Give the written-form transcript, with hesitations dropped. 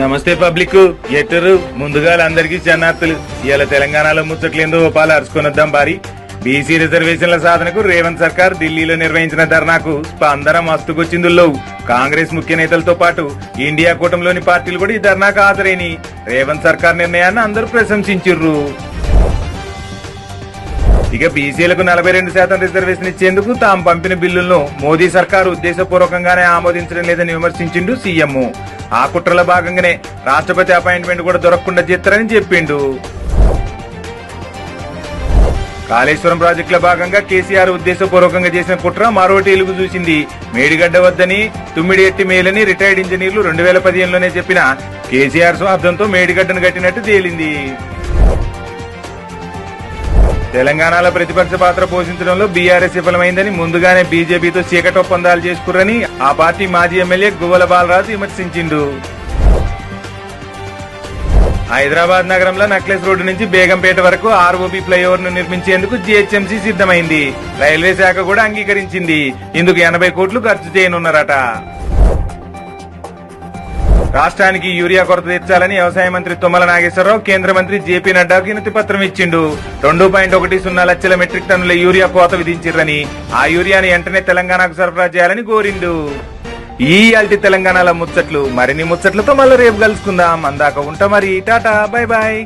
నమస్తే పబ్లిక్ ఎట్టరు ముందుగా అందరికీ జన్నార్తులు. ఇవాళ తెలంగాణలో ముచ్చట్లేందో పాలు అరుచుకొనొద్దాం బారి. బీసీ రిజర్వేషన్ల సాధనకు రేవంత్ సర్కార్ ఢిల్లీలో నిర్వహించిన ధర్నాకు స్పందన మస్తుకొచ్చిందుల్లో కాంగ్రెస్ ముఖ్య నేతలతో పాటు ఇండియా కూటమిలోని పార్టీలు కూడా ఈ ధర్నాకు హాజరైని రేవంత్ సర్కార్ నిర్ణయాన్ని అందరూ ప్రశంసించిర్రు. ఇక బీసీలకు 42% రిజర్వేషన్ ఇచ్చేందుకు తాము పంపిన బిల్లులను మోదీ సర్కారు ఉద్దేశపూర్వకంగానే ఆమోదించడం లేదని విమర్శించిండు సీఎం. ఆ కుట్రలో భాగంగానే రాష్ట్రపతి అపాయింట్మెంట్ కూడా దొరకకుండా చేస్తారని చెప్పిండు. కాళేశ్వరం ప్రాజెక్టుల భాగంగా కేసీఆర్ ఉద్దేశపూర్వకంగా చేసిన కుట్ర మరోటి ఎలుగు చూసింది. మేడిగడ్డ వద్దని తుమ్మిడిఎట్టి మేలని రిటైర్డ్ ఇంజనీర్లు 2015లోనే చెప్పిన కేసీఆర్ స్వార్థంతో మేడిగడ్డను కట్టినట్టు తేలింది. తెలంగాణలో ప్రతిపక్ష పాత్ర పోషించడంలో బీఆర్ఎస్ విఫలమైందని ముందుగానే బీజేపీతో చీకటి ఒప్పందాలు చేసుకురని ఆ పార్టీ మాజీ ఎమ్మెల్యే గువ్వల బాలరాజు విమర్శించిండు. హైదరాబాద్ నగరంలో నక్లెస్ రోడ్డు నుంచి బేగంపేట వరకు ఆర్ఓబీ ఫ్లైఓవర్ ను నిర్మించేందుకు జీహెచ్ఎంసీ సిద్ధమైంది. రైల్వే శాఖ కూడా అంగీకరించింది. ఇందుకు 80 కోట్లు ఖర్చు చేయనున్నారట. రాష్ట్రానికి యూరియా కొరత తీర్చాలని వ్యవసాయ మంత్రి తుమ్మల నాగేశ్వరరావు కేంద్ర మంత్రి జేపీ నడ్డాకు వినతి పత్రం ఇచ్చిండు. 2.10 లక్షల మెట్రిక్ టన్నుల యూరియా కోత విధించిర్రని ఆ యూరియాని వెంటనే తెలంగాణకు సరఫరా చేయాలని కోరిండు. ఈ అల్టి తెలంగాణలో ముచ్చట్లు మరిన్ని ముచ్చట్లతో మళ్ళీ రేపు కలుసుకుందాం. అందాక ఉంటా మరి. Ta ta bye bye.